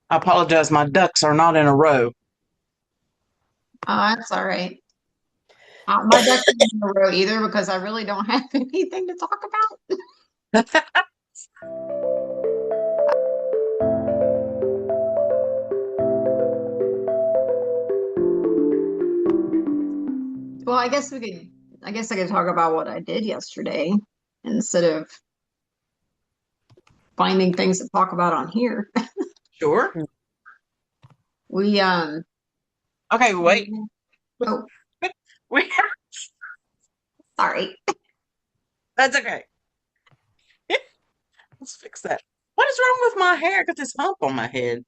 I apologize. My ducks are not in a row. That's all right. My ducks aren't in a row either because I really don't have anything to talk about. Well, I guess I could talk about what I did yesterday instead of finding things to talk about on here. Sure. We, Okay, wait. oh, We, sorry. that's okay. Let's fix that. What is wrong with my hair? I got this hump on my head. Your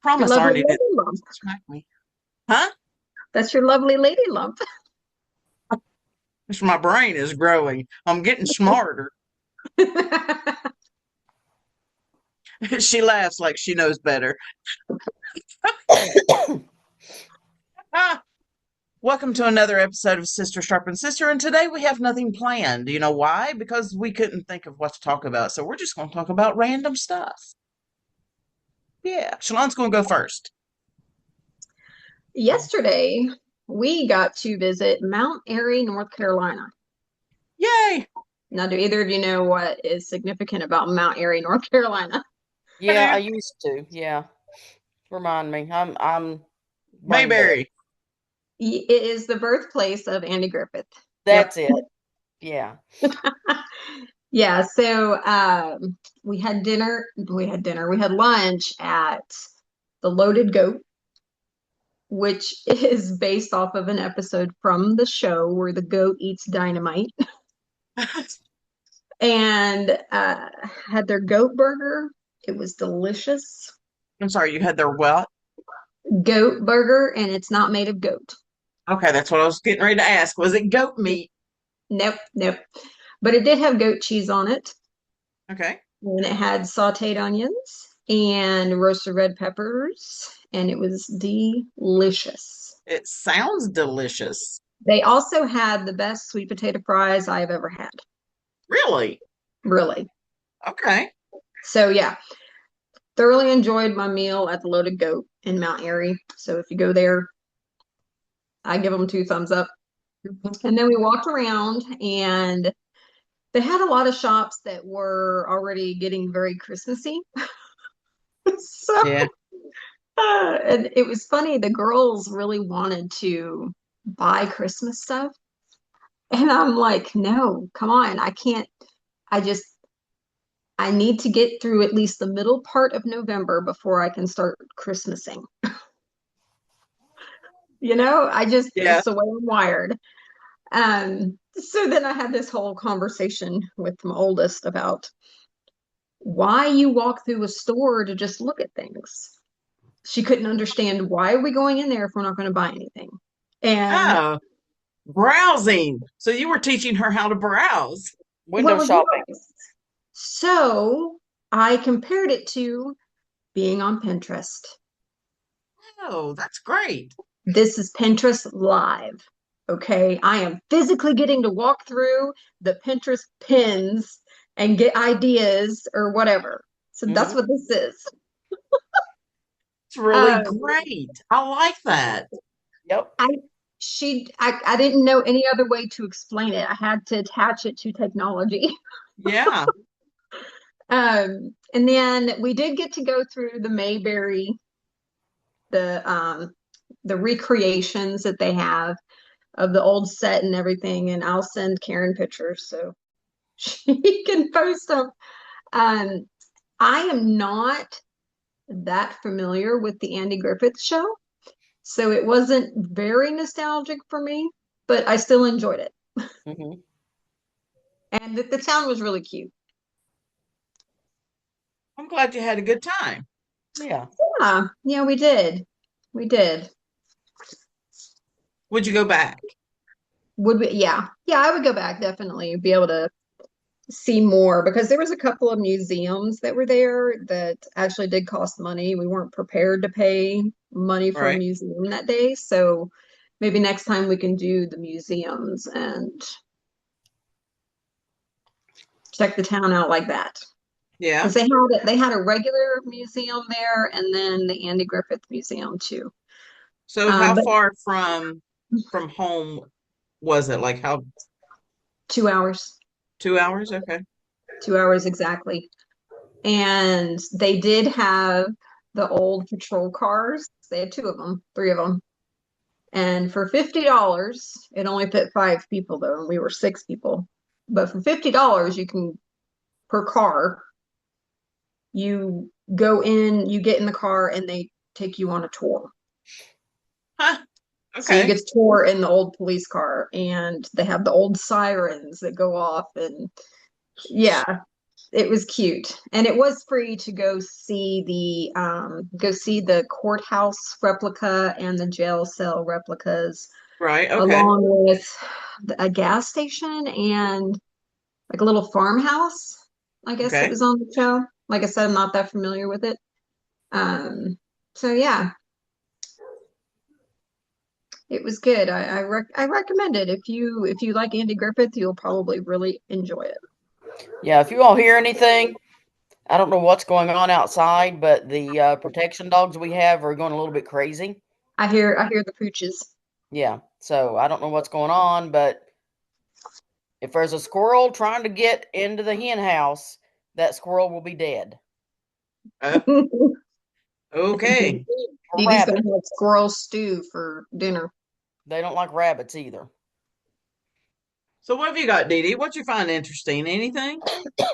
Promise lovely Arnie didn't lady lump. smack me. Huh? That's your lovely lady lump. It's my brain is growing. I'm getting smarter. She laughs like she knows better. Ah, welcome to another episode of Sister Sharpens Sister, and today we have nothing planned. You know why? Because we couldn't think of what to talk about, so we're just going to talk about random stuff. Yeah, Shalon's going to go first. Yesterday, we got to visit Mount Airy, North Carolina. Yay! Now, do either of you know what is significant about Mount Airy, North Carolina? I Yeah, I do. used to. Yeah. Remind me. I'm brain dead. Mayberry. It is the birthplace of Andy Griffith. Yep. That's it. Yeah. Yeah, so we had lunch at the Loaded Goat, which is based off of an episode from the show where the goat eats dynamite, and had their goat burger. It was delicious. I'm sorry, you had their what? Goat burger, and it's not made of goat. Okay, that's what I was getting ready to ask. Was it goat meat? Nope, nope. But it did have goat cheese on it, Okay. and it had sauteed onions and roasted red peppers, and it was delicious. It sounds delicious. They also had the best sweet potato fries I've ever had, Really? really. Okay. So yeah, thoroughly enjoyed my meal at the Loaded Goat in Mount Airy. So if you go there, I give them two thumbs up. And then we walked around, and they had a lot of shops that were already getting very Christmassy. So Yeah. and it was funny, the girls really wanted to buy Christmas stuff. And I'm like, no, come on. I can't. I just, I need to get through at least the middle part of November before I can start Christmasing. Yeah. It's the way I'm wired. So then I had this whole conversation with my oldest about why you walk through a store to just look at things. She couldn't understand, why are we going in there if we're not going to buy anything? And Oh, browsing. So you were teaching her how to browse. Window well, shopping. yes. So I compared it to being on Pinterest. Oh, that's great. This is Pinterest Live. Okay. I am physically getting to walk through the Pinterest pins and get ideas or whatever. So that's Hmm. what this is. It's really Um, great. I like that. Yep. I I didn't know any other way to explain it. I had to attach it to technology. Yeah. And then we did get to go through the Mayberry, the recreations that they have of the old set and everything. And I'll send Karen pictures so she can post them. Um, I am not that familiar with the Andy Griffith show, so it wasn't very nostalgic for me, but I still enjoyed it. Hmm. And the town was really cute. I'm glad you had a good time. Yeah. Yeah, we did. We did. Would you go back? Would we? Yeah. Yeah, I would go back definitely, be able to see more because there was a couple of museums that were there that actually did cost money. We weren't prepared to pay money All for a right. museum that day, so maybe next time we can do the museums and check the town out like that. Yeah. Because they had a regular museum there and then the Andy Griffith Museum too. So how But far from home was it? Like how 2 hours, 2 hours? Okay. 2 hours exactly. And they did have the old patrol cars. They had two of them, three of them. And for $50, it only fit five people though, and we were six people. But for $50, you can per car, you go in, you get in the car, and they take you on a tour. Huh. So you Okay. get to tour in the old police car, and they have the old sirens that go off, and yeah, it was cute. And it was free to go see the courthouse replica and the jail cell replicas, Right. Okay. along with a gas station and like a little farmhouse, I guess that Okay. was on the show. Like I said, I'm not that familiar with it. Um, so yeah, it was good. I recommend it. If you like Andy Griffith, you'll probably really enjoy it. Yeah, if you all hear anything, I don't know what's going on outside, but the protection dogs we have are going a little bit crazy. I hear the pooches. Yeah, so I don't know what's going on, but if there's a squirrel trying to get into the hen house, that squirrel will be dead. Uh, okay. Or Dee Dee's gonna rabbit. have squirrel stew for dinner. They don't like rabbits either. So what have you got, Dee Dee? What you find interesting? Anything?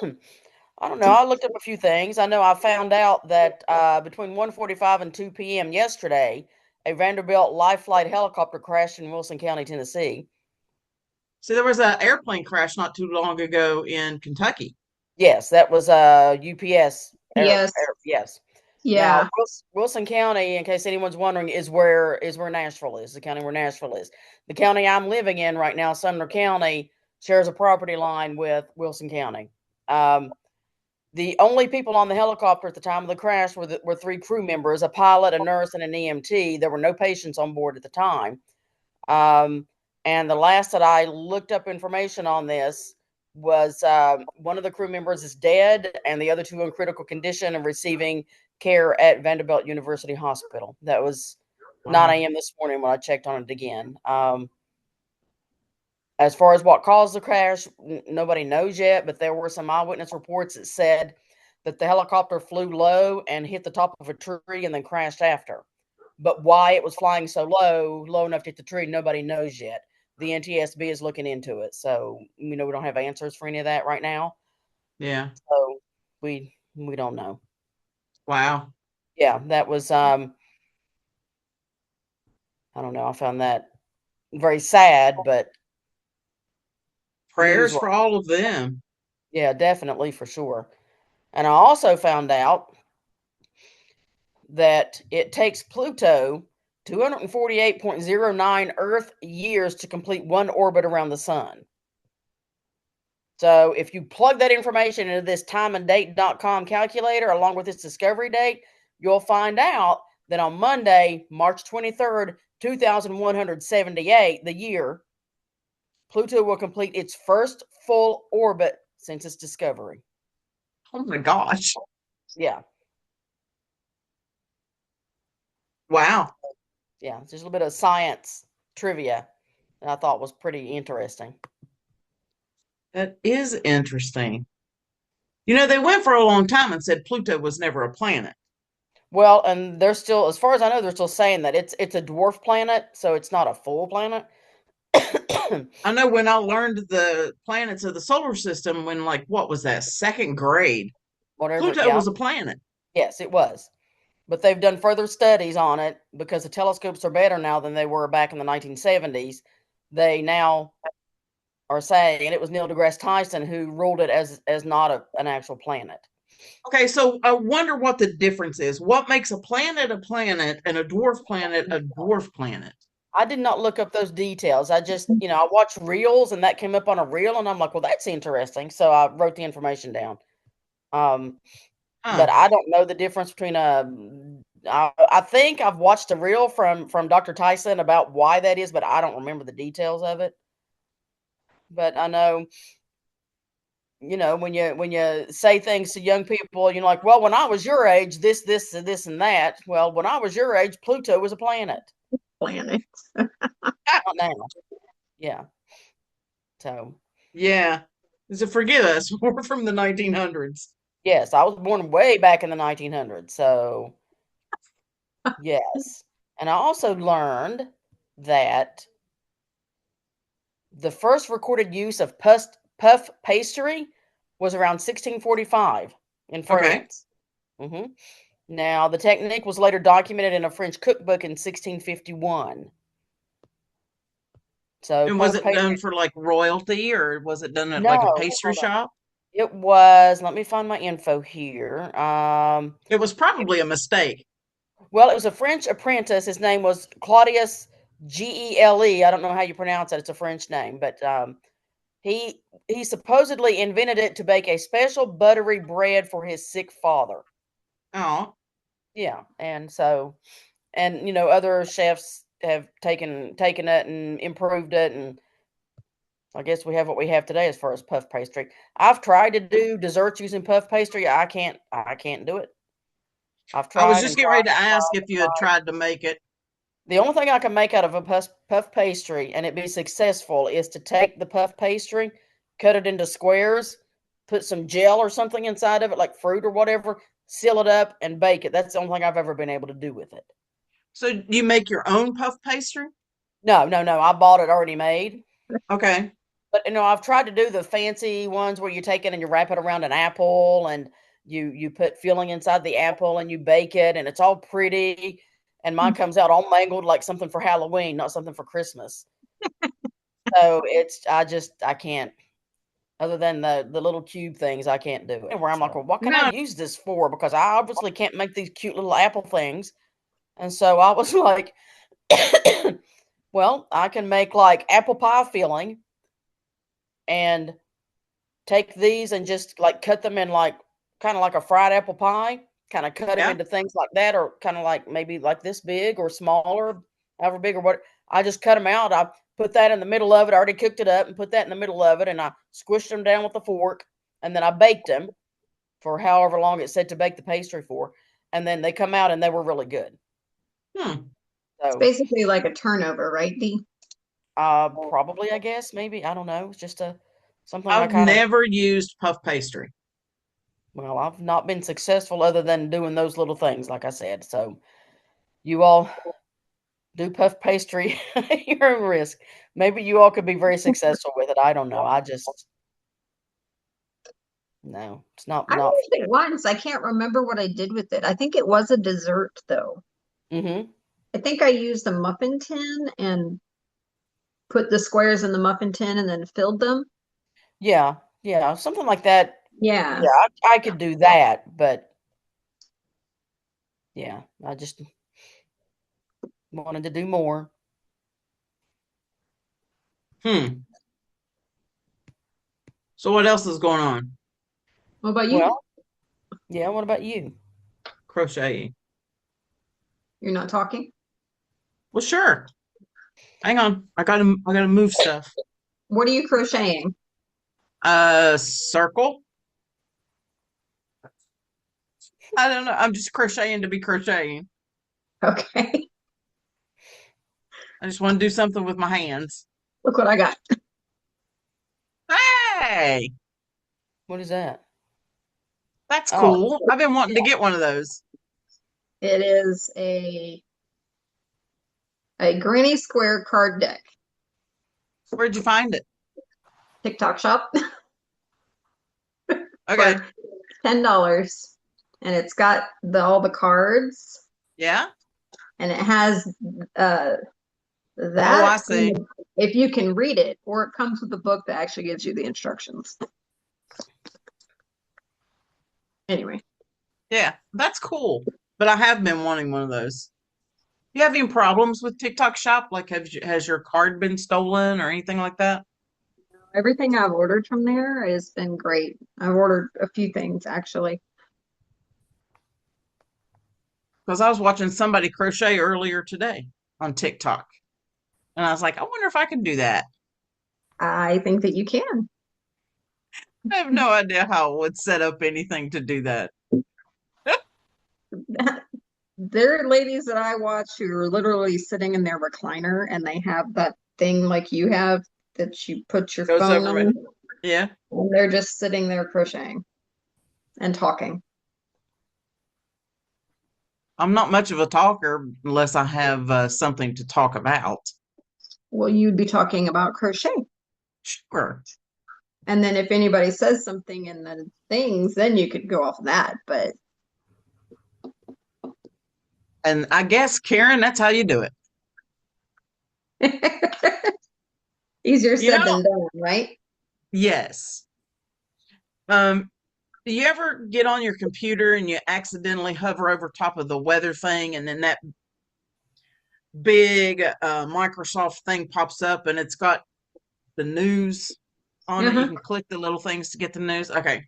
I don't know. I looked up a few things. I know I found out that between 1:45 and 2 p.m. yesterday, a Vanderbilt Life Flight helicopter crashed in Wilson County, Tennessee. See, there was an airplane crash not too long ago in Kentucky. Yes, that was UPS. Yes, Yes. Now, yeah. Wilson County, in case anyone's wondering, is where Nashville is, the county where Nashville is. The county I'm living in right now, Sumner County, shares a property line with Wilson County. The only people on the helicopter at the time of the crash were three crew members, a pilot, a nurse, and an EMT. There were no patients on board at the time. Um, and the last that I looked up information on this was one of the crew members is dead, and the other two in critical condition and receiving care at Vanderbilt University Hospital. That was Wow. 9 a.m. this morning when I checked on it again. As far as what caused the crash, nobody knows yet, but there were some eyewitness reports that said that the helicopter flew low and hit the top of a tree and then crashed after. But why it was flying so low enough to hit the tree, nobody knows yet. The NTSB is looking into it. So, we don't have answers for any of that right now. Yeah. So we don't know. Wow. Yeah, that was I don't know, I found that very sad, but Prayers for newsworthy. all of them. Yeah, definitely for sure. And I also found out that it takes Pluto 248.09 Earth years to complete one orbit around the sun. So if you plug that information into this timeanddate.com calculator along with its discovery date, you'll find out that on Monday, March 23rd, 2178, the year, Pluto will complete its first full orbit since its discovery. Oh my gosh. Yeah. Wow. Yeah. Just a little bit of science trivia that I thought was pretty interesting. That is interesting. You know, they went for a long time and said Pluto was never a planet. Well, and they're still, as far as I know, they're still saying that it's a dwarf planet, so it's not a full planet. I know when I learned the planets of the solar system when like what was that, second grade? Whatever, Pluto yeah. was a planet. Yes, it was. But they've done further studies on it because the telescopes are better now than they were back in the 1970s. They now are saying, and it was Neil deGrasse Tyson who ruled it as not an actual planet. Okay, so I wonder what the difference is. What makes a planet and a dwarf planet a dwarf planet? I did not look up those details. I just, I watched reels and that came up on a reel and I'm like, well, that's interesting. So I wrote the information down. But Huh. I don't know the difference between I think I've watched a reel from Dr. Tyson about why that is, but I don't remember the details of it. But I know when you say things to young people, you're like, well, when I was your age, this, and this, and that. Well, when I was your age, Pluto was a planet. Planet. Not now. Yeah. So Yeah. So forgive us. We're from the 1900s. yes, I was born way back in the 1900s. So yes, and I also learned that the first recorded use of puff pastry was around 1645 in Okay. France. hmm Now, the technique was later documented in a French cookbook in 1651. So, And was puff it done pastry. for like royalty or was it done at like a No, pastry hold on. shop? It was. Let me find my info here. It was probably a mistake. Well, it was a French apprentice. His name was Claudius Gele. I don't know how you pronounce it. It's a French name, but he he supposedly invented it to bake a special buttery bread for his sick father. Oh. Yeah, and so other chefs have taken it and improved it, and I guess we have what we have today as far as puff pastry. I've tried to do desserts using puff pastry. I can't do it. I've I was tried just and getting ready tried to and ask tried if and you had tried. tried to make it. The only thing I can make out of a puff pastry and it be successful is to take the puff pastry, cut it into squares, put some gel or something inside of it, like fruit or whatever, seal it up, and bake it. That's the only thing I've ever been able to do with it. So you make your own puff pastry? No, no, no. I bought it already made. Okay. But I've tried to do the fancy ones where you take it and you wrap it around an apple and you put filling inside the apple and you bake it and it's all pretty. And mine comes out all mangled like something for Halloween, not something for Christmas. So I can't. Other than the little cube things, I can't do it. Where I'm like, well, what can I No. use this for? Because I obviously can't make these cute little apple things. And so I was like, well, I can make like apple pie filling and take these and just like cut them in like kind of like a fried apple pie, kind of cut them Yeah. into things like that, or kind of like maybe like this big or smaller, however big or what. I just cut them out. I put that in the middle of it. I already cooked it up and put that in the middle of it, and I squished them down with a fork, and then I baked them for however long it said to bake the pastry for, and then they come out and they were really good. Hmm. It's So, basically like a turnover, right, Dee? probably I guess maybe I don't know. It's just a something I I've kind of never used puff pastry. well, I've not been successful other than doing those little things, like I said. So you all do puff pastry at your own risk. Maybe you all could be very successful with it. I don't know. I just no, it's not I not. used it once. I can't remember what I did with it. I think it was a dessert, though. Mm-hmm. I think I used a muffin tin and put the squares in the muffin tin and then filled them. Yeah, yeah, something like that. Yeah. Yeah, I could do that, but yeah, I just wanted to do more. Hmm. So what else is going on? What about you? Well, yeah. What about you? Crocheting. You're not talking? Well, sure. Hang on. I gotta move stuff. What are you crocheting? Circle. I don't know. I'm just crocheting to be crocheting. Okay. I just want to do something with my hands. Look what I got. Hey, What is that? that's Oh, cool. I've been wanting to get one of those. It is a granny square card deck. Where'd you find it? TikTok shop Okay. for $10. And it's got all the cards Yeah. and it has uh Oh, I that see. if you can read it, or it comes with a book that actually gives you the instructions. Anyway, Yeah, that's cool. But I have been wanting one of those. You have any problems with TikTok Shop? Like, has your card been stolen or anything like that? everything I've ordered from there has been great. I've ordered a few things actually. Because I was watching somebody crochet earlier today on TikTok, and I was like, I wonder if I can do that. I think that you can. I have no idea how it would set up anything to do that. There are ladies that I watch who are literally sitting in their recliner and they have that thing like you have that you put your Goes phone over it. on, Yeah. and they're just sitting there crocheting and talking. I'm not much of a talker unless I have something to talk about. Well, you'd be talking about crochet. Sure. And then if anybody says something in the things, then you could go off of that. But And I guess, Karen, that's how you do it. easier You said know, than done, right? yes. Do you ever get on your computer and you accidentally hover over top of the weather thing and then that big Microsoft thing pops up and it's got the news on it? You Uh-huh. can click the little things to get the news. Okay.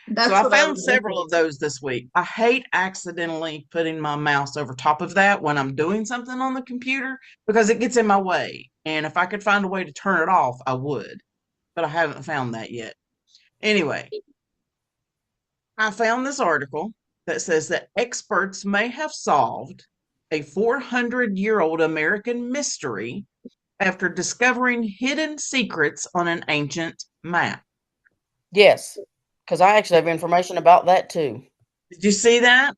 So That's I what I found was several of looking. those this week. I hate accidentally putting my mouse over top of that when I'm doing something on the computer because it gets in my way. And if I could find a way to turn it off, I would. But I haven't found that yet. Anyway, I found this article that says that experts may have solved a 400-year-old American mystery after discovering hidden secrets on an ancient map. Yes, because I actually have information about that too. Did you see that?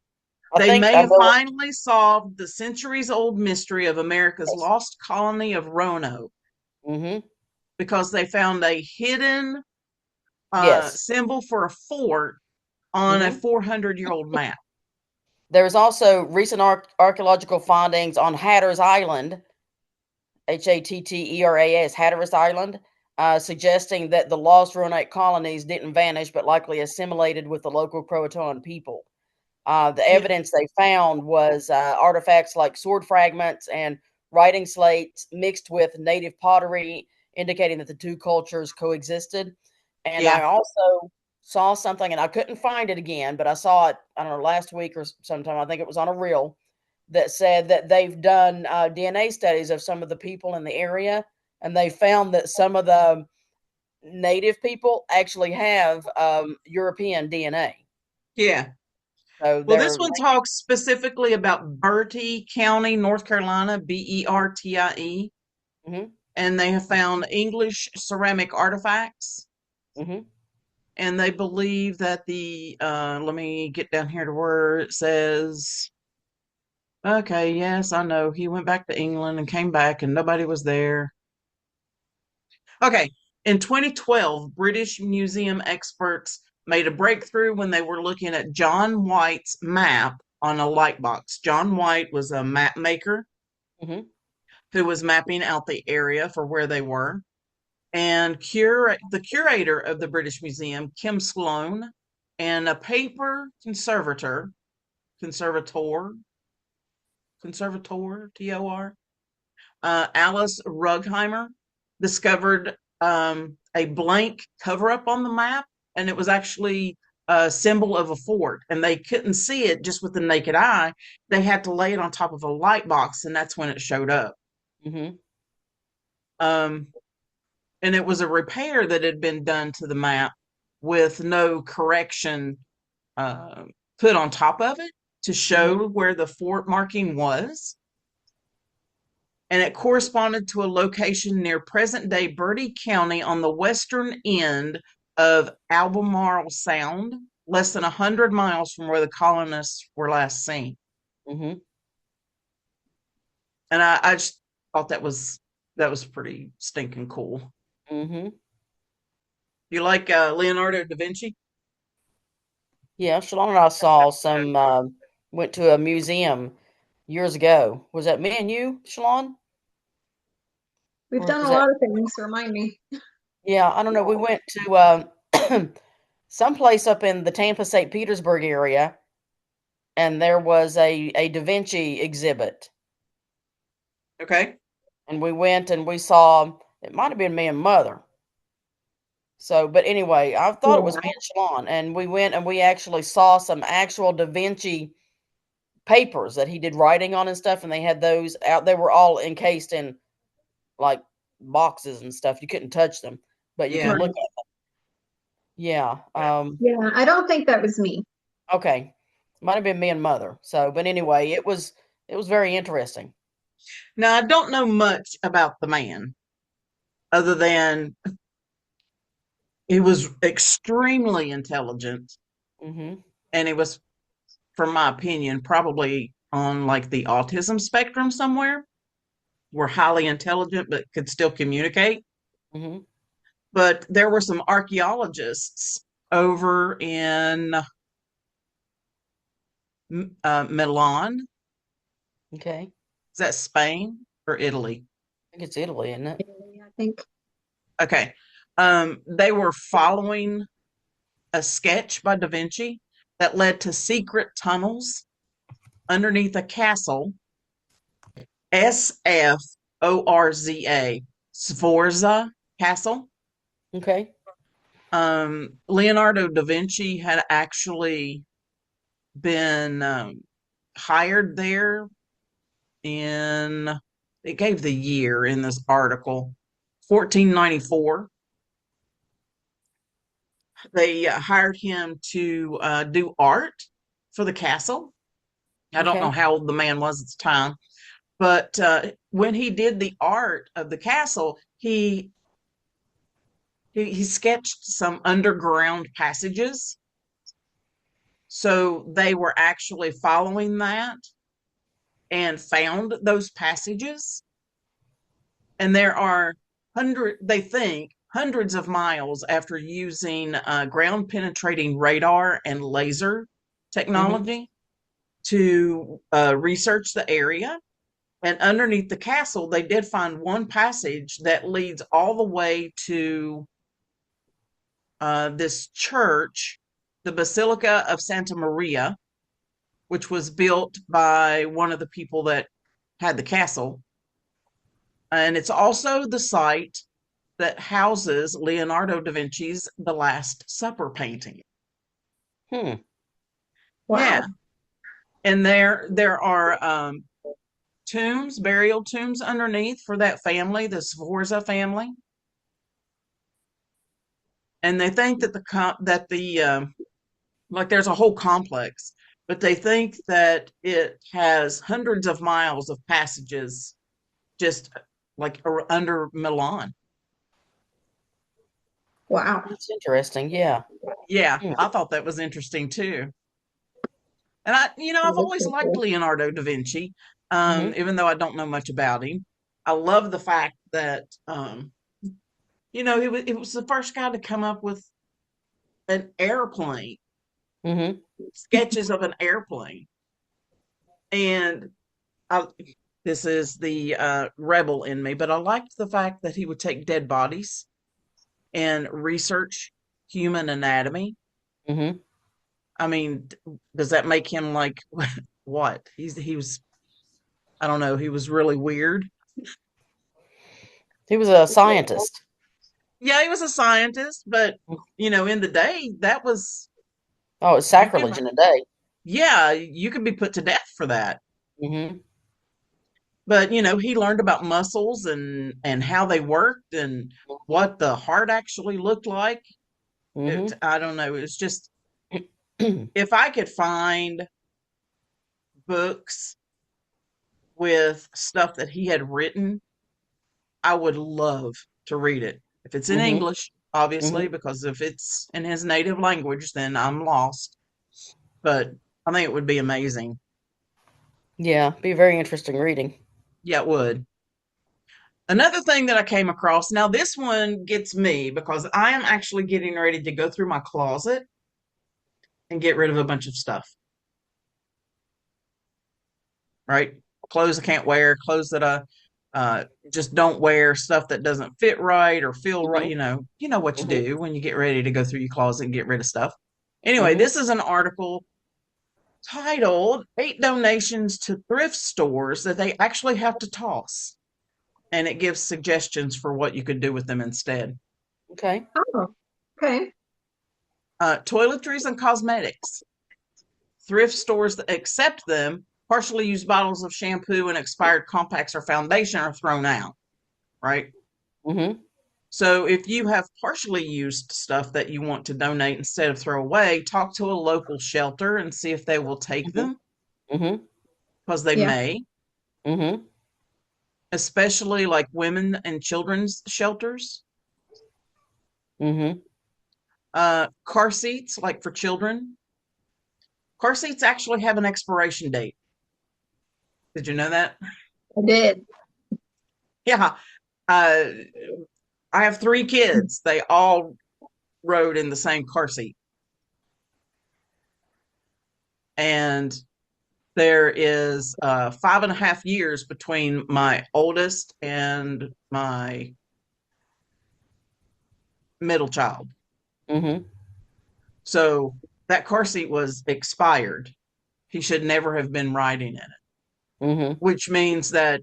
I They think may I have know. finally solved the centuries old mystery of America's lost colony of Roanoke Mm-hmm. because they found a hidden Yes. symbol for a fort on a Mm-hmm. 400-year-old map. There's also recent archaeological findings on Hatteras Island, Hatteras, Hatteras Island, suggesting that the lost Roanoke colonies didn't vanish, but likely assimilated with the local Croatoan people. The Yeah, evidence they found was artifacts like sword fragments and writing slates mixed with native pottery, indicating that the two cultures coexisted. And yeah, I also saw something, and I couldn't find it again, but I saw it, I don't know, last week or sometime. I think it was on a reel that said that they've done DNA studies of some of the people in the area, and they found that some of the native people actually have European DNA. yeah. So Well, this they're one talks specifically about Bertie County, North Carolina, Bertie, mm-hmm, and they have found English ceramic artifacts. mm-hmm. And they believe that let me get down here to where it says, okay, yes, I know. He went back to England and came back and nobody was there. Okay. In 2012, British museum experts made a breakthrough when they were looking at John White's map on a light box. John White was a map maker Mhm. who was mapping out the area for where they were. And the curator of the British Museum, Kim Sloan, and a paper conservator, Tor, Alice Rugheimer, discovered a blank cover up on the map, and it was actually a symbol of a fort, and they couldn't see it just with the naked eye. They had to lay it on top of a light box, and that's when it showed up. Mhm. Um, and it was a repair that had been done to the map with no correction uh, put on top of it to Mhm. show where the fort marking was. And it corresponded to a location near present day Bertie County on the western end of Albemarle Sound, less than 100 miles from where the colonists were last seen. Mhm. And I just thought that was pretty stinking cool. Mhm. You like Leonardo da Vinci? Yeah, Shalon and I saw some. Went to a museum years ago. Was that me and you, Shalon, We've or done was a that? lot of things, remind me. Yeah, I don't know. We went to someplace up in the Tampa, St. Petersburg area, and there was a Da Vinci exhibit, Okay. and we went and we saw. It might have been me and Mother. So, but anyway, I thought it was Yeah. me and Shalon, and we went and we actually saw some actual Da Vinci papers that he did writing on and stuff, and they had those out. They were all encased in like boxes and stuff. You couldn't touch them, but you could Yeah. look Right. at. Yeah. Yeah, I don't think that was me. Okay. Might have been me and mother. So, but anyway, it was very interesting. Now, I don't know much about the man other than he was extremely intelligent, Mm-hmm. and he was, from my opinion, probably on like the autism spectrum somewhere. Were highly intelligent but could still communicate. Mm-hmm. But there were some archaeologists over in Milan. Okay. Is that Spain or Italy? I think it's Italy, isn't it? I think. Okay. They were following a sketch by Da Vinci that led to secret tunnels underneath a castle, Sforza, Sforza Castle. Okay. Leonardo da Vinci had actually been hired there in, it gave the year in this article, 1494. They hired him to do art for the castle. I don't know Okay. how old the man was at the time, but when he did the art of the castle, he sketched some underground passages. So they were actually following that and found those passages. And there are they think hundreds of miles after using ground penetrating radar and laser Mm-hmm. technology to research the area. And underneath the castle, they did find one passage that leads all the way to this church, the Basilica of Santa Maria, which was built by one of the people that had the castle. And it's also the site that houses Leonardo da Vinci's The Last Supper painting. Hmm. Yeah. Wow. And there are tombs, burial tombs underneath for that family, the Sforza family. And they think that the like there's a whole complex, but they think that it has hundreds of miles of passages just like under Milan. Wow. That's interesting. Yeah. Yeah, Hmm. I thought that was interesting too. And I've That's always pretty liked cool. Leonardo da Vinci, Mm-hmm. even though I don't know much about him. I love the fact that, he was the first guy to come up with an airplane, Mm-hmm. sketches of an airplane. And I, this is the rebel in me, but I liked the fact that he would take dead bodies and research human anatomy. Mm-hmm. I mean, does that make him like what? He was, I don't know, he was really weird. He was a scientist. Yeah, he was a scientist, but in the day, that was Oh, it's you could, sacrilege in a day. yeah, you could be put to death for that. Mm-hmm. But he learned about muscles and how they worked and what the heart actually looked like. Mm-hmm. I don't know. It's just, Mm-hmm. if I could find books with stuff that he had written, I would love to read it. If it's in Mm-hmm. English, obviously, because if it's in his native language, then I'm lost. But I think it would be amazing. Yeah, be very interesting reading. Yeah, it would. Another thing that I came across, now this one gets me because I am actually getting ready to go through my closet and get rid of a bunch of stuff, right? Clothes I can't wear, clothes that I just don't wear, stuff that doesn't fit right or feel right. Mm-hmm. You know what you Mm-hmm. do when you get ready to go through your closet and get rid of stuff. Anyway, Mm-hmm. this is an article titled Eight Donations to Thrift Stores That They Actually Have to Toss. And it gives suggestions for what you could do with them instead. Okay. Oh, okay. Toiletries and cosmetics. Thrift stores that accept them, partially used bottles of shampoo and expired compacts or foundation are thrown out, right? Mm-hmm. So if you have partially used stuff that you want to donate instead of throw away, talk to a local shelter and see if they will take Mhm. them, Mhm. because they Yeah. may, Mhm. especially like women and children's shelters. Mhm. Car seats, like for children, car seats actually have an expiration date. Did you know that? I did. Yeah. Uh, I have three kids. They all rode in the same car seat. And there is 5.5 years between my oldest and my middle child. Mhm. So that car seat was expired. He should never have been riding in it, Mhm. which means that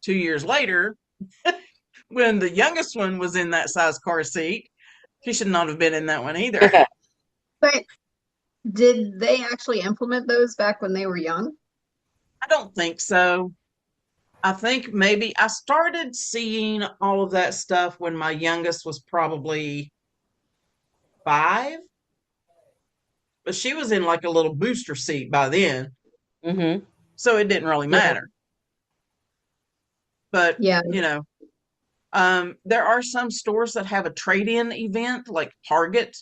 2 years later, when the youngest one was in that size car seat, he should not have been in that one either. But did they actually implement those back when they were young? I don't think so. I think maybe I started seeing all of that stuff when my youngest was probably 5, but she was in like a little booster seat by then, Mhm. so it didn't really Yeah. matter. But, Yeah. you know, there are some stores that have a trade-in event, like Target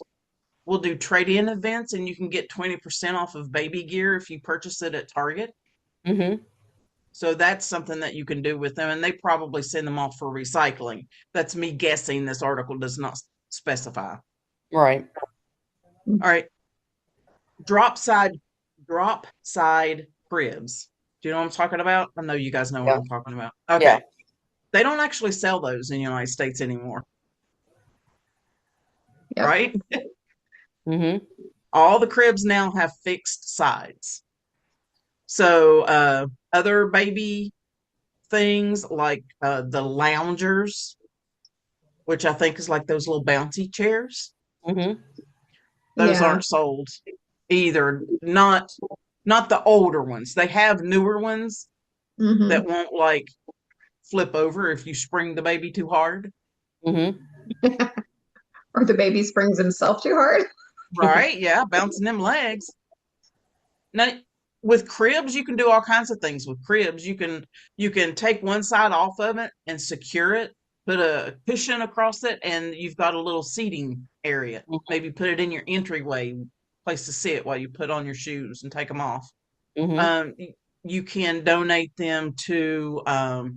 will do trade-in events, and you can get 20% off of baby gear if you purchase it at Target. Mhm. So that's something that you can do with them, and they probably send them off for recycling. That's me guessing. This article does not specify. Right. All right, drop side, drop side cribs. Do you know what I'm talking about? I know you guys know what Yeah. I'm talking about. Yeah. Okay, they don't actually sell those in the United States anymore, Yep. right? Mhm. All the cribs now have fixed sides. So other baby things like the loungers, which I think is like those little bouncy chairs, Mhm. those Yeah. aren't sold either. Not the older ones. They have newer ones that Hmm. won't like flip over if you spring the baby too hard. Mhm. Or the baby springs himself too hard. Right? Yeah, bouncing them legs. Now, with cribs, you can do all kinds of things with cribs. You can take one side off of it and secure it, put a cushion across it, and you've got a little seating area. Maybe put it in your entryway, place to sit while you put on your shoes and take them off. Mhm. Um, you can donate them to. I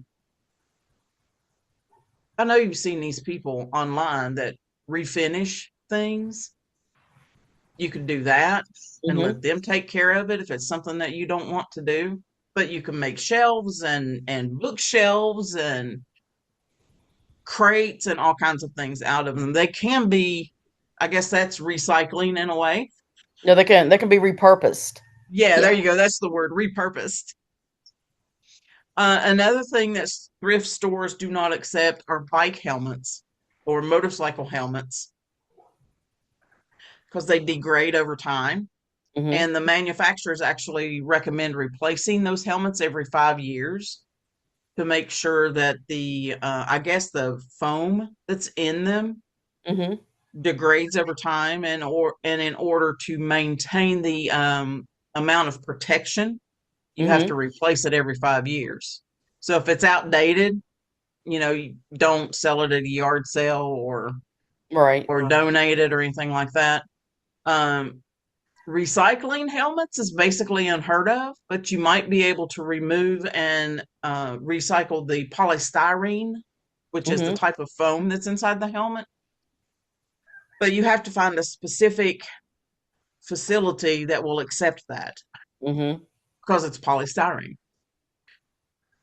know you've seen these people online that refinish things. You could do that and let Mhm. them take care of it if it's something that you don't want to do. But you can make shelves and bookshelves and crates and all kinds of things out of them. They can be, I guess that's recycling in a way. Yeah, they can be repurposed. Yeah, there Yeah. you go. That's the word, repurposed. Another thing that thrift stores do not accept are bike helmets or motorcycle helmets because they degrade over time. Mhm. And the manufacturers actually recommend replacing those helmets every 5 years to make sure that I guess the foam that's in them Mhm. degrades over time, and in order to maintain the amount of protection, you have to Mhm. replace it every 5 years. So if it's outdated, you don't sell it at a yard sale Right. or donate it or anything like that. Um, Recycling helmets is basically unheard of, but you might be able to remove and recycle the polystyrene, which is the Mhm. type of foam that's inside the helmet. But you have to find a specific facility that will accept that Mhm. because it's polystyrene.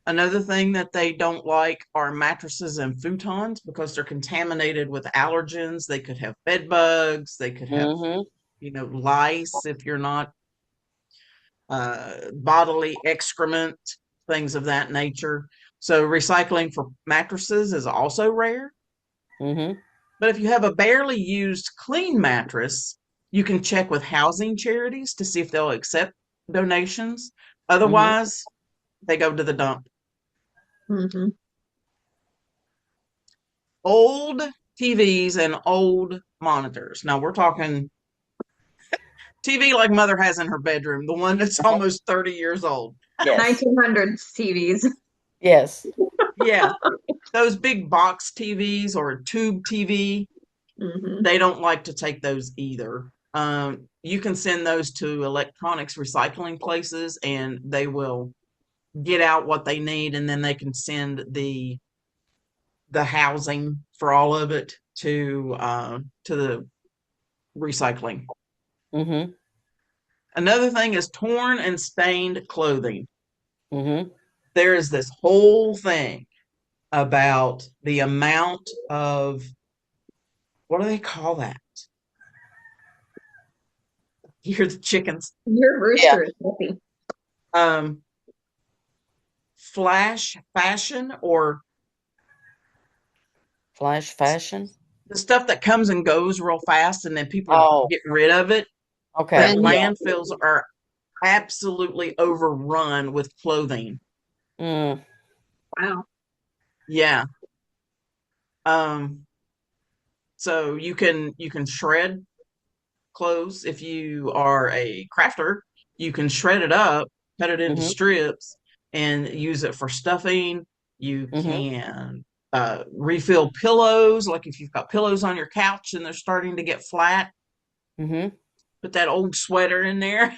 Another thing that they don't like are mattresses and futons because they're contaminated with allergens. They could have bed bugs, they could have, Mhm. lice if you're not bodily excrement, things of that nature. So recycling for mattresses is also rare. Mhm. But if you have a barely used clean mattress, you can check with housing charities to see if they'll accept donations. Mhm. Otherwise, they go to the dump. Hmm. old TVs and old monitors. Now we're talking TV like Mother has in her bedroom, the one that's almost 30 years old. Yes. 1900s TVs. Yes. Yeah, those big box TVs or a tube TV, Hmm. they don't like to take those either. You can send those to electronics recycling places and they will get out what they need, and then they can send the housing for all of it to the recycling. Mm-hmm. Another thing is torn and stained clothing. Mm-hmm. There is this whole thing about the amount of, what do they call that? You hear the chickens. Your Yeah. rooster is happy. Um, Flash fashion, or Flash fashion. the stuff that comes and goes real fast and then people Oh, get rid of it. That okay. Fringe. Yeah. landfills are absolutely overrun with clothing. Mm. Wow. Yeah. Um, so you can shred clothes if you are a crafter. You can shred it up, cut it into Mm-hmm. strips, and use it for stuffing. You Mm-hmm. can refill pillows, like if you've got pillows on your couch and they're starting to get flat, Mm-hmm. put that old sweater in there.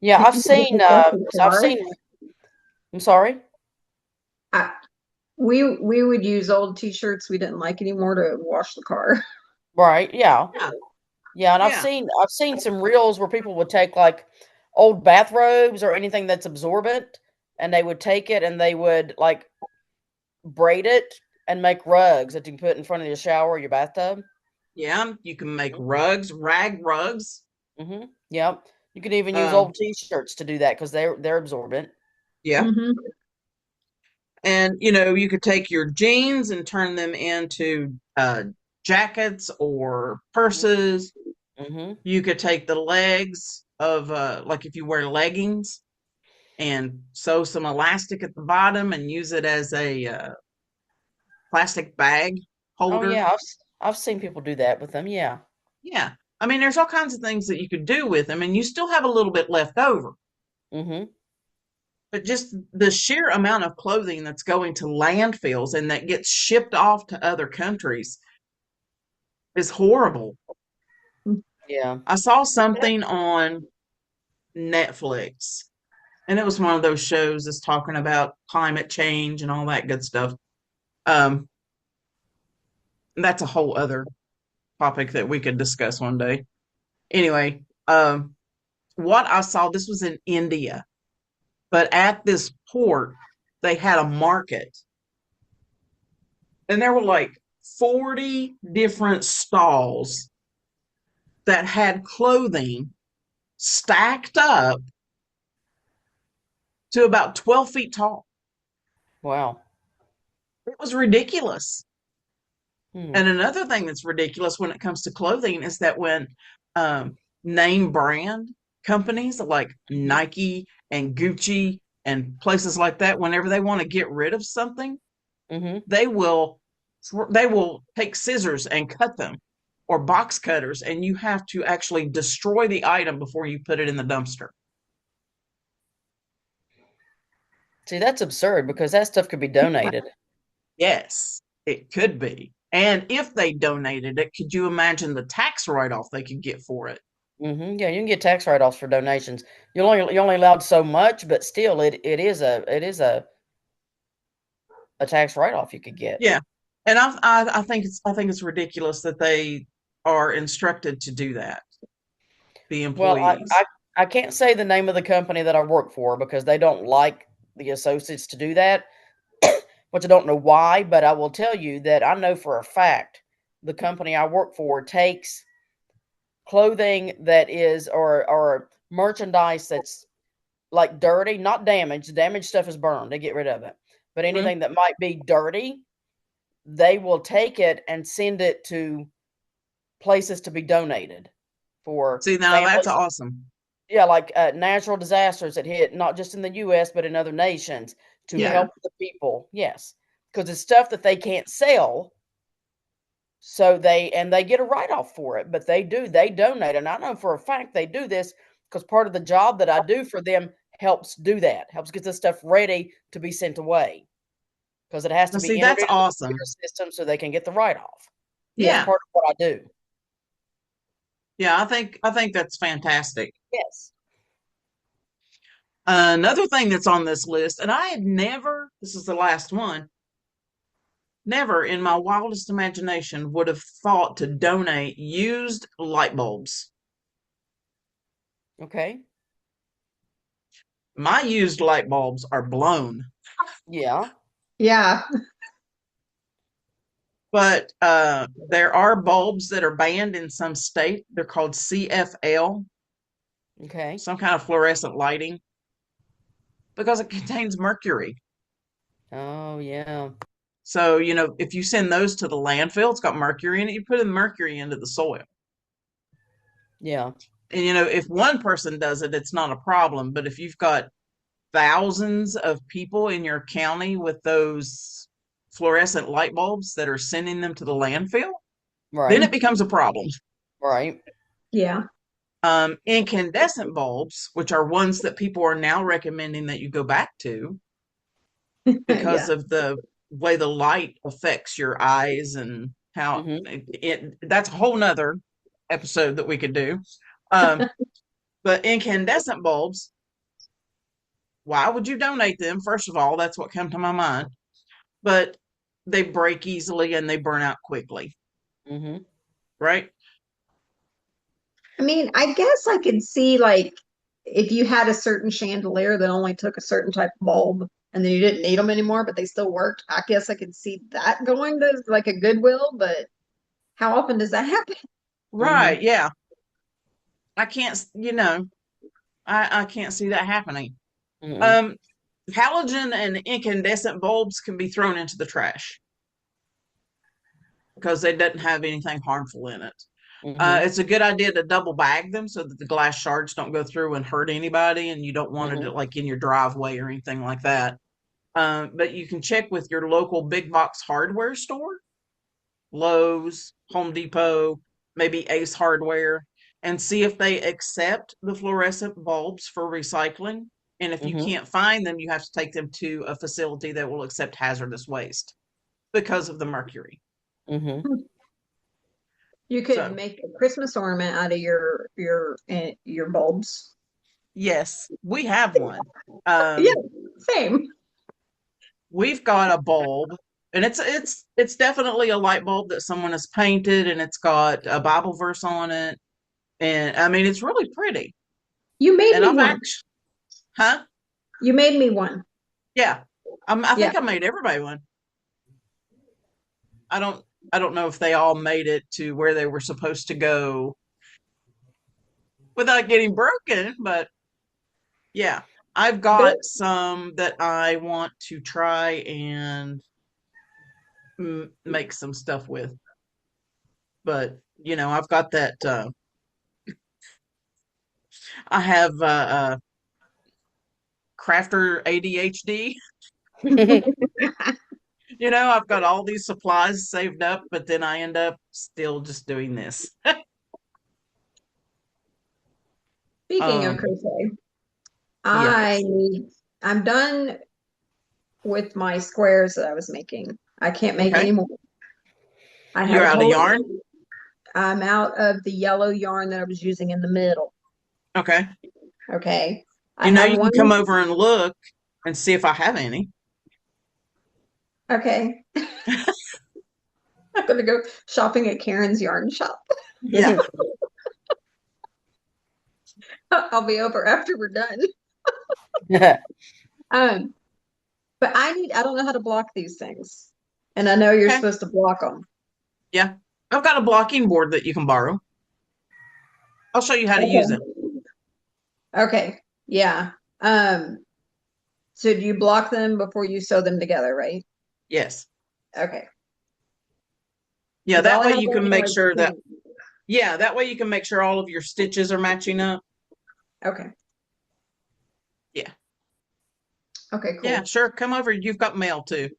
Yeah, I've You can seen put that in I've car. seen I'm sorry. I, we would use old t-shirts we didn't like anymore to wash the car. Right, yeah. Yeah, Yeah, and yeah, I've seen some reels where people would take like old bathrobes or anything that's absorbent and they would take it and they would like braid it and make rugs that you can put in front of your shower or your bathtub. yeah. You can make rugs, rag rugs. Mm-hmm. Yep. You can even use Um, old t-shirts to do that because they're absorbent. yeah. Hmm. And you could take your jeans and turn them into jackets or purses. Mm-hmm. You could take the legs of like if you wear leggings and sew some elastic at the bottom and use it as a plastic bag Oh holder. yeah, I've seen people do that with them. Yeah. Yeah. I mean, there's all kinds of things that you could do with them, and you still have a little bit left over. Mm-hmm. But just the sheer amount of clothing that's going to landfills and that gets shipped off to other countries is horrible. Yeah. I saw something on Netflix, and it was one of those shows that's talking about climate change and all that good stuff. Um, that's a whole other topic that we could discuss one day. Anyway, what I saw, this was in India, but at this port, they had a market, and there were like 40 different stalls that had clothing stacked up to about 12 feet tall. Wow. It was ridiculous. Hmm. And another thing that's ridiculous when it comes to clothing is that when name brand companies like Nike and Gucci and places like that, whenever they want to get rid of something, Mm-hmm. they will take scissors and cut them, or box cutters, and you have to actually destroy the item before you put it in the dumpster. See, that's absurd because that stuff could be donated. Yes, it could be. And if they donated it, could you imagine the tax write-off they could get for it? Mm-hmm. Yeah, you can get tax write-offs for donations. You're only allowed so much, but still, it is a tax write-off you could get. Yeah, and I think it's ridiculous that they are instructed to do that. The Well, employees. I can't say the name of the company that I work for because they don't like the associates to do that, which I don't know why, but I will tell you that I know for a fact the company I work for takes clothing that is or merchandise that's like dirty, not damaged. Damaged stuff is burned. They get rid of it. But Mhm. anything that might be dirty, they will take it and send it to places to be donated for See, now that's families. awesome. Yeah, like natural disasters that hit not just in the U.S. but in other nations to Yeah, help the people. Yes, because it's stuff that they can't sell, So they get a write-off for it, but they donate. And I know for a fact they do this because part of the job that I do for them helps do that, helps get this stuff ready to be sent away. Because it has Now, to be see, entered that's into the awesome. computer system so they can get the write-off. So that's Yeah. part of what I do. Yeah, I think that's fantastic. Yes. Another thing that's on this list, and I had never, this is the last one, never in my wildest imagination would have thought to donate used light bulbs. Okay. My used light bulbs are blown, Yeah. Yeah. but there are bulbs that are banned in some state. They're called CFL, Okay. some kind of fluorescent lighting, because it contains mercury. Oh, yeah. So, if you send those to the landfill, it's got mercury in it, you put the mercury into the soil. Yeah. And, if one person does it, it's not a problem. But if you've got thousands of people in your county with those fluorescent light bulbs that are sending them to the landfill, then Right. it becomes a problem. Right. Yeah. Incandescent bulbs, which are ones that people are now recommending that you go back to because Yeah. of the way the light affects your eyes and how Mm-hmm. that's a whole nother episode that we could do. Um, but incandescent bulbs, why would you donate them? First of all, that's what came to my mind. But they break easily and they burn out quickly, Mm-hmm. right? I mean, I guess I could see like if you had a certain chandelier that only took a certain type of bulb and then you didn't need them anymore, but they still worked. I guess I could see that going to like a Goodwill, but how often does that happen? Mm-hmm. Right, yeah. I can't, I can't see that happening. Mm-hmm. Um, Halogen and incandescent bulbs can be thrown into the trash because they doesn't have anything harmful in it. Mm-hmm. It's a good idea to double bag them so that the glass shards don't go through and hurt anybody, and you don't want it Mm-hmm. like in your driveway or anything like that. But you can check with your local big box hardware store, Lowe's, Home Depot, maybe Ace Hardware, and see if they accept the fluorescent bulbs for recycling. And if you Mm-hmm. can't find them, you have to take them to a facility that will accept hazardous waste because of the mercury. Mm-hmm. You could So, make a Christmas ornament out of your bulbs. yes, we have one. Yeah, Um, same. we've got a bulb, and it's definitely a light bulb that someone has painted, and it's got a Bible verse on it, and I mean it's really pretty. You made And me I've one. actually, huh? You made me one. Yeah, I Yeah. think I made everybody one. I don't I don't know if they all made it to where they were supposed to go without getting broken, but yeah, I've There, got some that I want to try and make some stuff with. But I've got that. I have crafter ADHD. I've got all these supplies saved up, but then I end up still just doing this. Speaking of um, crochet, I yes. need, I'm done with my squares that I was making. I can't make Okay. any more. I You're have out of total, yarn. I'm out of the yellow yarn that I was using in the middle. Okay. Okay. I have You can one. come over and look and see if I have any. Okay. I'm gonna go shopping at Karen's yarn shop. Yeah. I'll be over after we're done. Um, but I don't know how to block these things. And I know you're Okay. supposed to block them. Yeah. I've got a blocking board that you can borrow. I'll show you how to use it. Okay. Okay. Yeah. So do you block them before you sew them together, right? Yes. Okay. Yeah, Because that all I way have you right can now make is sure that pink. yeah, that way you can make sure all of your stitches are matching up. Okay. Yeah. Okay, Yeah, cool. sure. Come over. You've got mail too.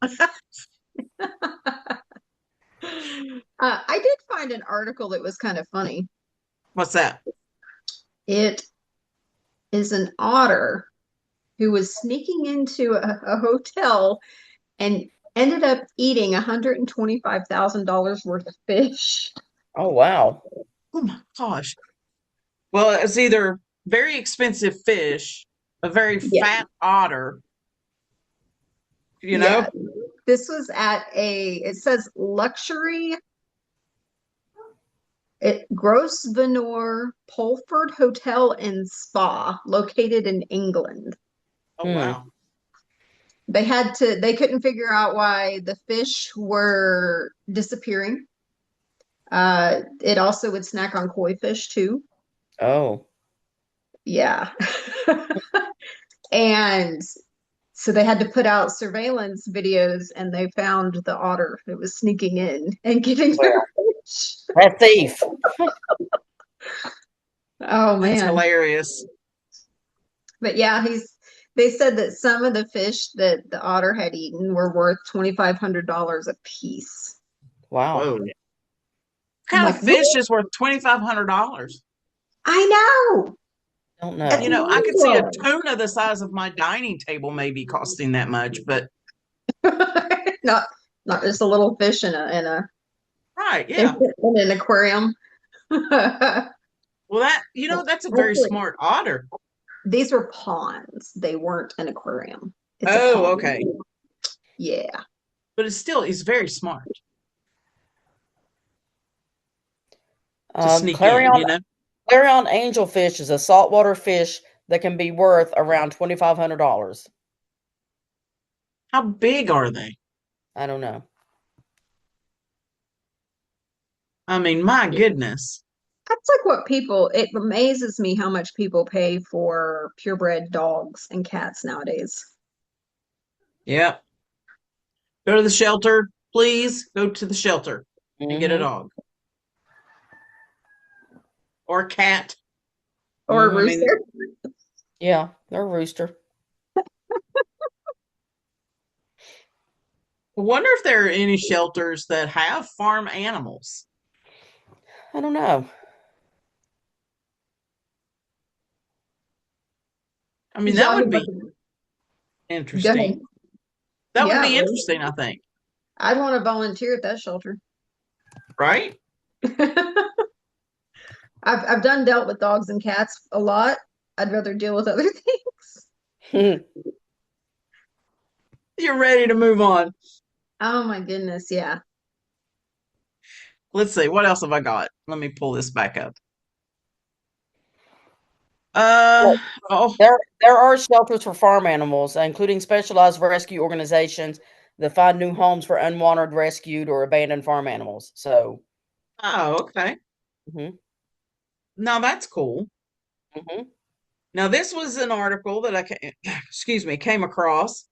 I did find an article that was kind of funny. What's that? It is an otter who was sneaking into a hotel and ended up eating $125,000 worth of fish. Oh, wow. Oh my gosh. Well, it's either very expensive fish, a very Yeah, fat otter, you yeah. know? This was at it says luxury Grosvenor Polford Hotel and Spa located in England. Oh Hmm. wow. They couldn't figure out why the fish were disappearing. It also would snack on koi fish too. Oh. Yeah. And so they had to put out surveillance videos and they found the otter that was sneaking in and getting their Well, fish. that thief. Oh That's man. hilarious. But yeah, they said that some of the fish that the otter had eaten were worth $2,500 a piece. Wow. Whoa. What I'm kind like, of what? fish is worth $2,500? I know. Don't That's You know. know, I could see a wild. tuna the size of my dining table maybe costing that much, but Not not just a little fish in right, yeah. an aquarium. Well, that's a very Actually, smart otter. these were ponds. They weren't an aquarium. It's a Oh, pond. okay. Yeah. But he's very smart to Um, sneak in, clarion you know? clarion angelfish is a saltwater fish that can be worth around $2,500. How big are they? I don't know. I mean, my goodness. That's like what people, it amazes me how much people pay for purebred dogs and cats nowadays. Yeah. Go to the shelter, please. Go to the shelter and get a Mm-hmm. dog or a cat. Or a Mm-hmm. I mean, rooster. Yeah, they're a rooster. I wonder if there are any shelters that have farm animals. I don't know. I mean, Did that y'all hear would about be go ahead. interesting. That would Yeah, be right. interesting, I think. I'd want to volunteer at that shelter. Right? I've done dealt with dogs and cats a lot. I'd rather deal with other things. You're ready to move on. Oh my goodness, yeah. Let's see. What else have I got? Let me pull this back up. Well, Oh, there are shelters for farm animals, including specialized rescue organizations that find new homes for unwanted, rescued, or abandoned farm animals. So, oh, okay. hmm Now that's cool. hmm Now this was an article that excuse me, came across,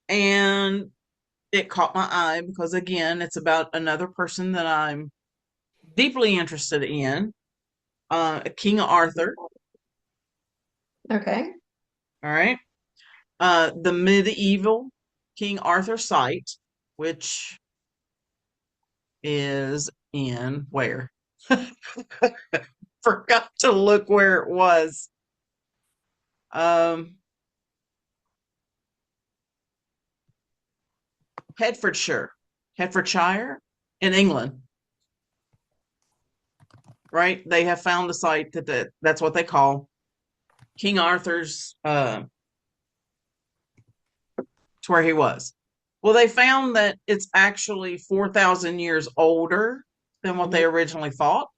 and it caught my eye because again, it's about another person that I'm deeply interested in, King Arthur. Okay. All right. The medieval King Arthur site, which is in where? Forgot to look where it was. Um, Hertfordshire, Hertfordshire in England, right? They have found the site that's what they call King Arthur's, to where he was. Well, they found that it's actually 4,000 years older than what hmm they originally thought.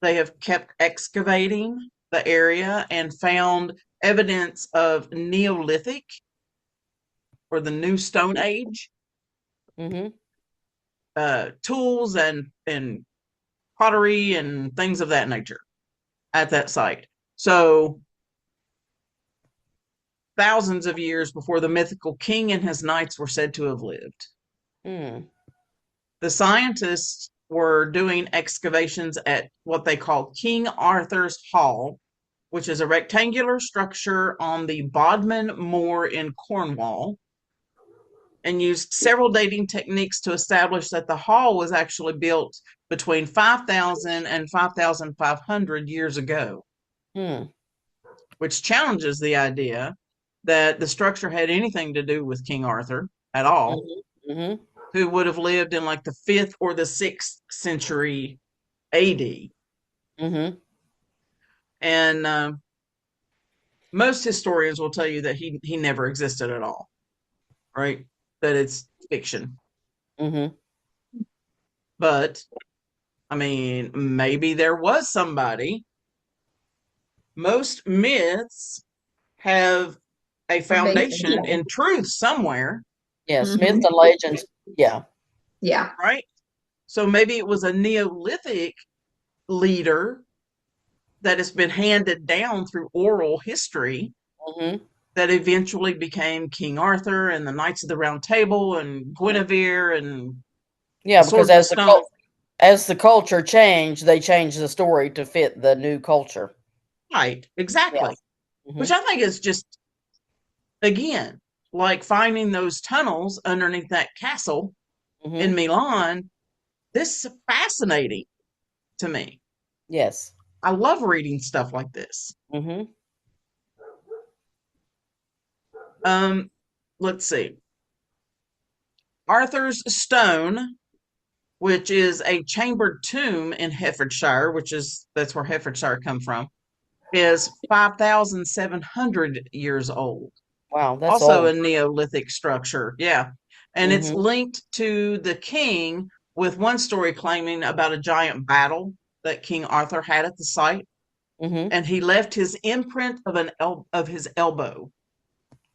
They have kept excavating the area and found evidence of Neolithic or the New Stone Age hmm tools and pottery and things of that nature at that site. So thousands of years before the mythical king and his knights were said to have lived. Mm. The scientists were doing excavations at what they call King Arthur's Hall, which is a rectangular structure on the Bodmin Moor in Cornwall. and used several dating techniques to establish that the hall was actually built between 5,000 and 5,500 years ago, Hmm. which challenges the idea that the structure had anything to do with King Arthur at all, Mm-hmm. Mm-hmm. who would have lived in like the 5th or the 6th century AD. Mm-hmm. And most historians will tell you that he never existed at all, right? That it's fiction. Mm-hmm. But I mean, maybe there was somebody. Most myths have a Or based foundation in truth somewhere, Yes, myths Mhm. and legends. Yeah. Yeah. right? So maybe it was a Neolithic leader that has been handed down through oral history Mm-hmm. that eventually became King Arthur and the Knights of the Round Table and Guinevere and Yeah, the because Sword and the Stone. as the culture changed, they changed the story to fit the new culture. Right, Yeah. exactly. Which Mm-hmm. I think is just, again, like finding those tunnels underneath that castle in Mm-hmm. Milan. This is fascinating to me. Yes. I love reading stuff like this. Mm-hmm. Um, let's see. Arthur's Stone, which is a chambered tomb in Herefordshire, that's where Herefordshire come from, is 5,700 years old. Wow, that's Also old. a Neolithic structure. Yeah. And it's Mm-hmm. linked to the king, with one story claiming about a giant battle that King Arthur had at the site. Mm-hmm. And he left his imprint of his elbow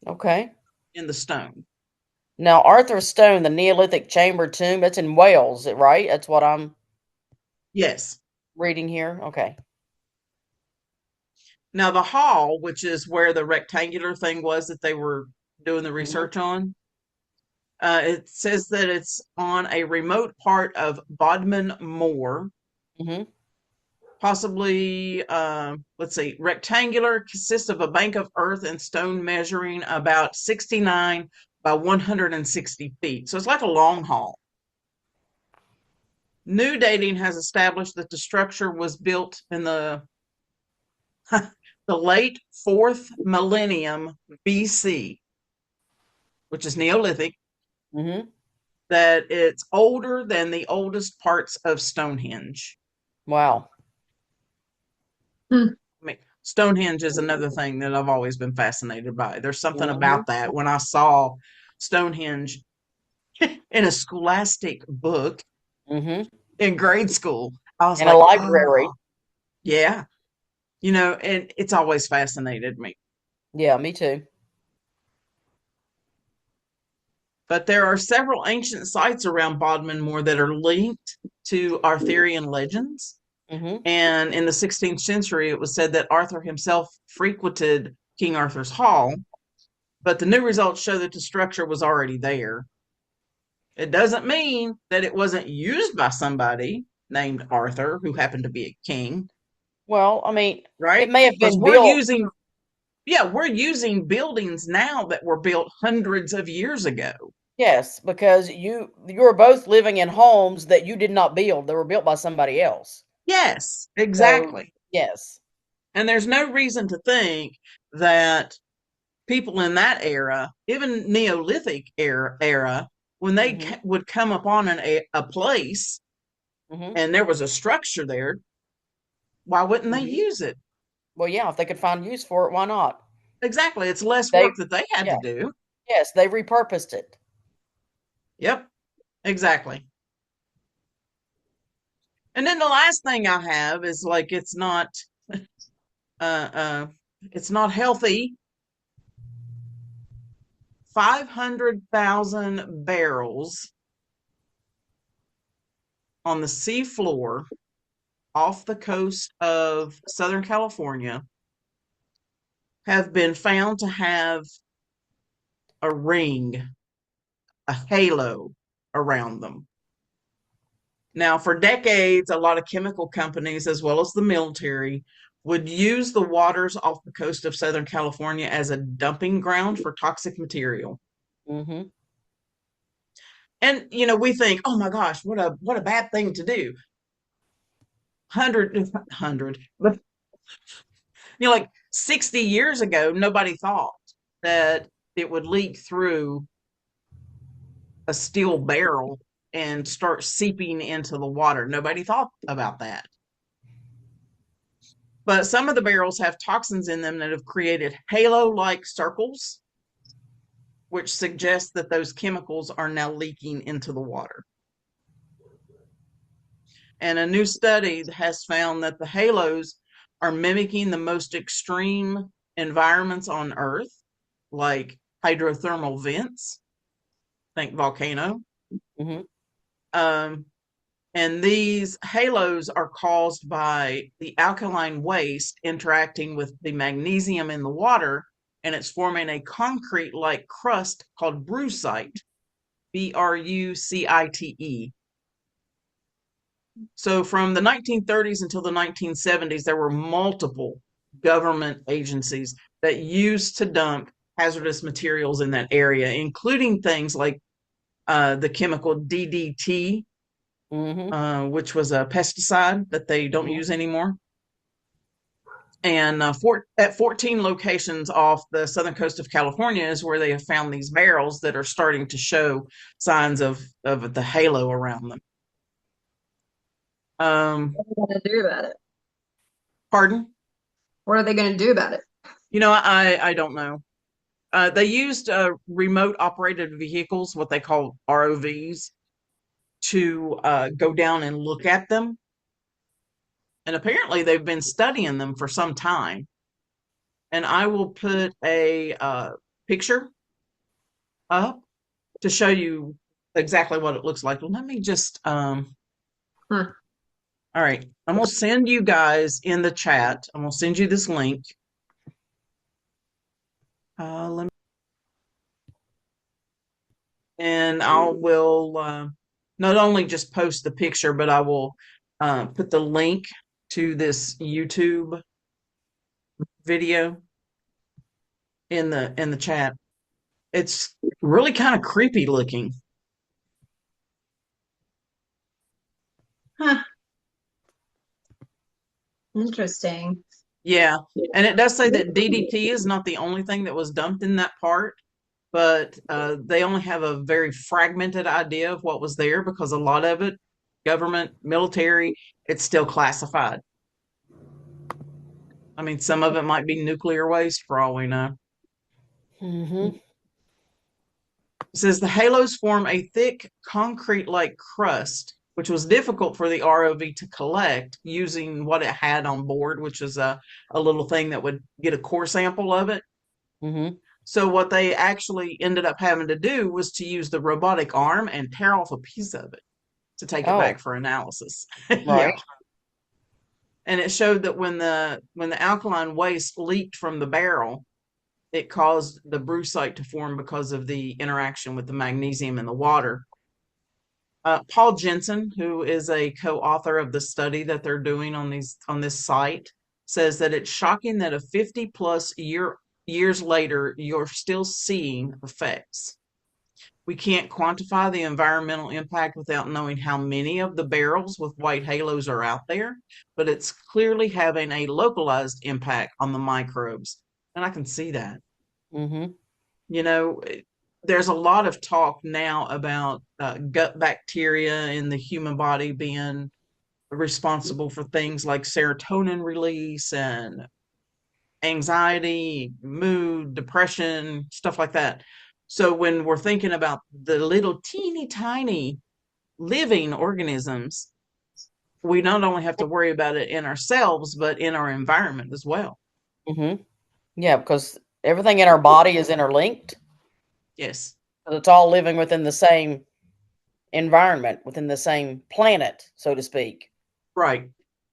Okay. in the stone. Now, Arthur's Stone, the Neolithic chamber tomb, that's in Wales, right? That's what I'm Yes. reading here. Okay. Now the hall, which is where the rectangular thing was that they were doing the Mm-hmm. research on, it says that it's on a remote part of Bodmin Moor, Mm-hmm. possibly, let's see, rectangular, consists of a bank of earth and stone measuring about 69 by 160 feet. So it's like a long hall. New dating has established that the structure was built in the the late 4th millennium BC, which is Neolithic, Mm-hmm. that it's older than the oldest parts of Stonehenge. Wow. Hmm. I mean, Stonehenge is another thing that I've always been fascinated by. There's something Mm-hmm. about that. When I saw Stonehenge in a scholastic book Mm-hmm. in grade school, I was In a like, oh, library. yeah, and it's always fascinated me. Yeah, me too. But there are several ancient sites around Bodmin Moor that are linked to Arthurian legends. Mm-hmm. And in the 16th century, it was said that Arthur himself frequented King Arthur's Hall, but the new results show that the structure was already there. It doesn't mean that it wasn't used by somebody named Arthur who happened to be a king, Well, I mean, it right? may have Because been built. we're using buildings now that were built hundreds of years ago. Yes, because you were both living in homes that you did not build. They were built by somebody else. Yes, So, exactly. yes. And there's no reason to think that people in that era, even Neolithic era, when they Mm-hmm. would come upon a place Mm-hmm. and there was a structure there, why wouldn't they Mm-hmm. use it? Well, yeah, if they could find use for it, why not? Exactly. It's less They work that they had to yeah, do. yes, they repurposed it. Yep, exactly. And then the last thing I have is like uh uh it's not healthy. 500,000 barrels on the sea floor off the coast of Southern California have been found to have a ring, a halo around them. Now, for decades, a lot of chemical companies, as well as the military, would use the waters off the coast of Southern California as a dumping ground for toxic material. Mm-hmm. And we think, oh my gosh, what a bad thing to do. Hundred, but like 60 years ago, nobody thought that it would leak through a steel barrel and start seeping into the water. Nobody thought about that. But some of the barrels have toxins in them that have created halo-like circles, which suggests that those chemicals are now leaking into the water. And a new study has found that the halos are mimicking the most extreme environments on Earth, like hydrothermal vents, think volcano. Mm-hmm. And these halos are caused by the alkaline waste interacting with the magnesium in the water, and it's forming a concrete-like crust called brucite, Brucite. So from the 1930s until the 1970s, there were multiple government agencies that used to dump hazardous materials in that area, including things like the chemical DDT, which was a pesticide that they don't use anymore. And at 14 locations off the southern coast of California is where they have found these barrels that are starting to show signs of the halo around them. What are they going to do about it? Pardon? What are they going to do about it? I don't know. They used remote operated vehicles, what they call ROVs, to go down and look at them. And apparently they've been studying them for some time. And I will put a picture up to show you exactly what it looks like. Let me just All right, I'm gonna send you guys in the chat. I'm gonna send you this link. Let me, and I will not only just post the picture, but I will put the link to this YouTube video in the chat. It's really kind of creepy looking. Huh. Interesting. Yeah, and it does say that DDT is not the only thing that was dumped in that part, but they only have a very fragmented idea of what was there because a lot of it, government, military, it's still classified. I mean, some of it might be nuclear waste for all we know. Mm-hmm. It says the halos form a thick concrete-like crust, which was difficult for the ROV to collect using what it had on board, which is a little thing that would get a core sample of it. Mm-hmm. So what they actually ended up having to do was to use the robotic arm and tear off a piece of it to take it back for analysis. Yeah. Right. And it showed that when the alkaline waste leaked from the barrel, it caused the brucite to form because of the interaction with the magnesium in the water. Paul Jensen, who is a co-author of the study that they're doing on this site, says that it's shocking that a 50 plus years later, you're still seeing effects. We can't quantify the environmental impact without knowing how many of the barrels with white halos are out there, but it's clearly having a localized impact on the microbes. And I can see that. Mm-hmm. There's a lot of talk now about gut bacteria in the human body being responsible for things like serotonin release and anxiety, mood, depression, stuff like that. So when we're thinking about the little teeny tiny living organisms, we not only have to worry about it in ourselves, but in our environment as well. Mm-hmm. Yeah, because everything in our body is interlinked. Yes. It's all living within the same environment, within the same planet, so to speak. Right.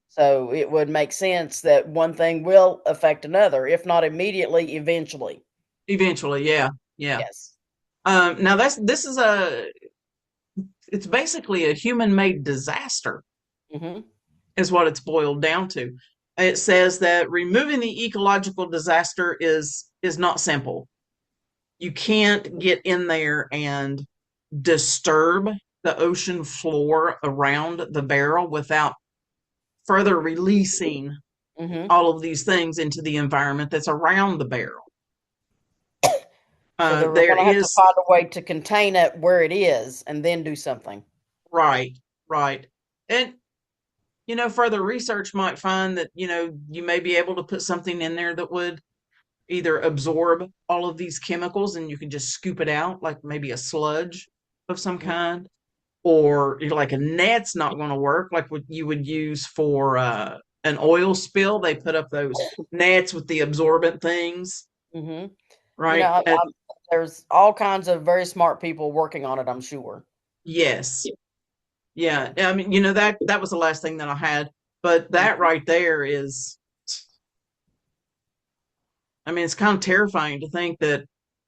So it would make sense that one thing will affect another, if not immediately, eventually. Eventually, yeah. Yeah. Yes. Now it's basically a human-made disaster, is what it's boiled down to. It says that removing the ecological disaster is not simple. You can't get in there and disturb the ocean floor around the barrel without further releasing Hmm. all of these things into the environment that's around the barrel. So they're There going to have to is, find a way to contain it where it is and then do something. right, right. And, further research might find that, you may be able to put something in there that would either absorb all of these chemicals and you can just scoop it out, like maybe a sludge of some Mhm. kind, or like a net's not going to work, like what you would use for an oil spill. They put up those nets with the absorbent things, Hmm. You know, right? there's all kinds of very smart people working on it, I'm sure. Yes. Yeah. I mean, that was the last thing that I had, but that Mhm. right there is, I mean, it's kind of terrifying to think that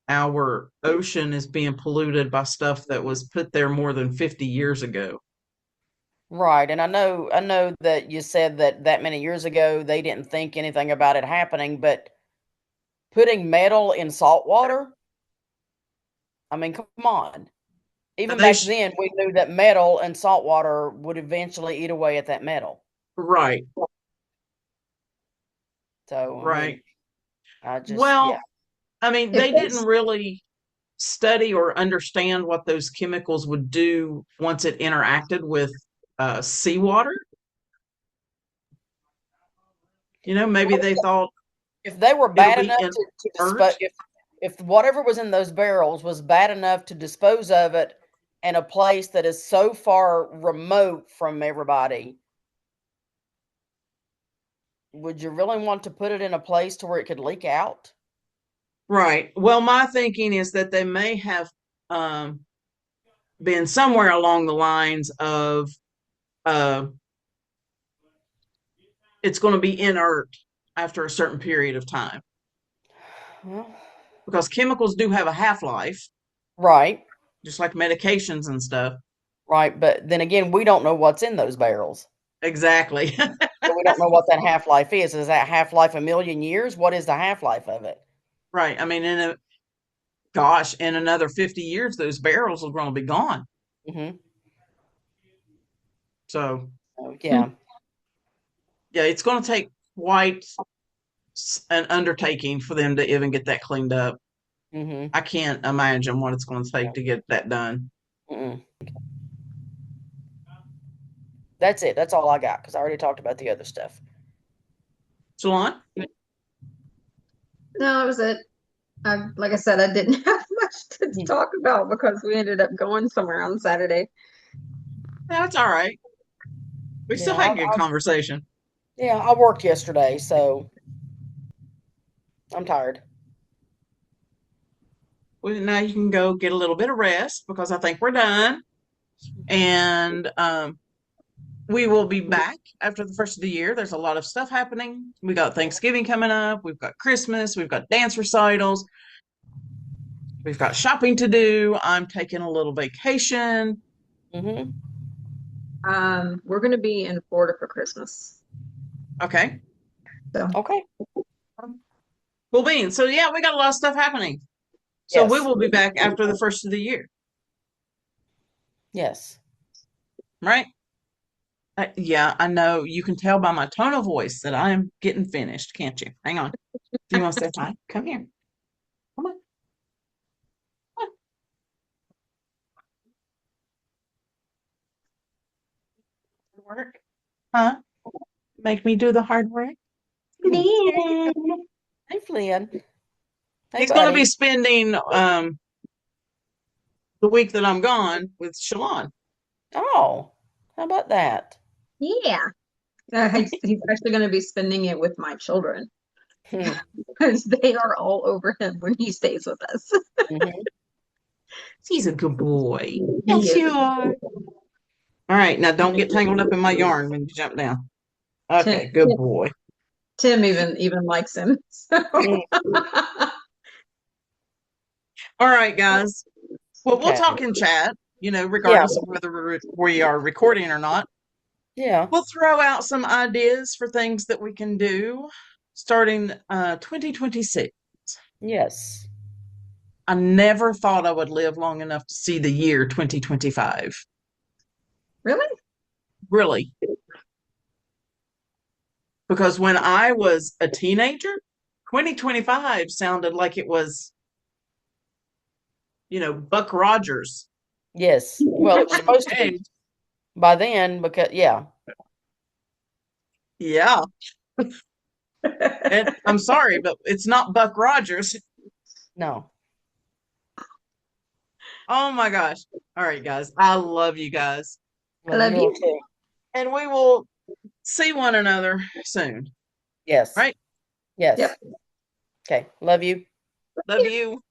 our ocean is being polluted by stuff that was put there more than 50 years ago. Right, and I know that you said that that many years ago they didn't think anything about it happening, but putting metal in salt water, I mean, come on. Even They back sh- then, we knew that metal and salt water would eventually eat away at that metal. right, So, I mean, right. I just, yeah. Well, I mean, If they they, didn't really study or understand what those chemicals would do once it interacted with seawater. Maybe they thought If they were it'll bad be enough to dispose, inert. if whatever was in those barrels was bad enough to dispose of it in a place that is so far remote from everybody, would you really want to put it in a place to where it could leak out? Right. Well, my thinking is that they may have um, been somewhere along the lines of uh, it's going to be inert after a certain period of time Well, because chemicals do have a half life, right, just like medications and stuff. right. But then again, we don't know what's in those barrels. Exactly. So we don't know what that half life is. Is that half life a million years? What is the half life of it? Right. I mean, in another 50 years, those barrels are going to be gone. Hmm. So, So, yeah. yeah, it's going to take quite an undertaking for them to even get that cleaned up. Hmm. I can't imagine what it's going to take to get that done. Mm-mm. That's it. That's all I got because I already talked about the other stuff. Shalon? no, that was it. Like I said, I didn't have much to Mm. talk about because we ended up going somewhere on Saturday. That's all right. We still Yeah, had a good conversation. yeah, I worked yesterday, so I'm tired. Well, now you can go get a little bit of rest because I think we're done. And we will be back after the first of the year. There's a lot of stuff happening. We got Thanksgiving coming up. We've got Christmas. We've got dance recitals. We've got shopping to do. I'm taking a little vacation. Hmm. We're going to be in Florida for Christmas. Okay. So, Okay. Cool beans. So, yeah, we got a lot of stuff happening. So, we Yes. will be back after the first of the year, Yes. right? Yeah, I know. You can tell by my tone of voice that I am getting finished, can't you? Hang on. Do you want to say hi? Come here. Come on. Come on. Work. Huh? Make me do the hard work? Hmm. Leanne. Hey, Flynn. Hey, He's going to be buddy. spending the week that I'm gone with Shelon. Oh, how about that? Yeah. He's actually going to be spending it with my children Hmm. because they are all over him when he stays with us. Hmm. He's a good boy. He Yes, is. you are. All right, now don't get tangled up in my yarn when you jump down. Tim, Okay, good boy. Tim even likes him. So. All right, guys. Well, we'll Okay. talk in chat, Yeah. regardless of whether we are recording or not. Yeah. We'll throw out some ideas for things that we can do starting 2026. Yes. I never thought I would live long enough to see the year 2025. Really? Really. Because when I was a teenager, 2025 sounded like it was, Buck Rogers. Yes. Well, it was supposed to be Okay. by then because yeah. Yeah. And I'm sorry, but it's not Buck Rogers. No. Oh my gosh. All right, guys. I love you guys. I Love love you all you. too. And we will see one another soon. Yes. Right? Yes. Yep. Okay. Love you. Love you.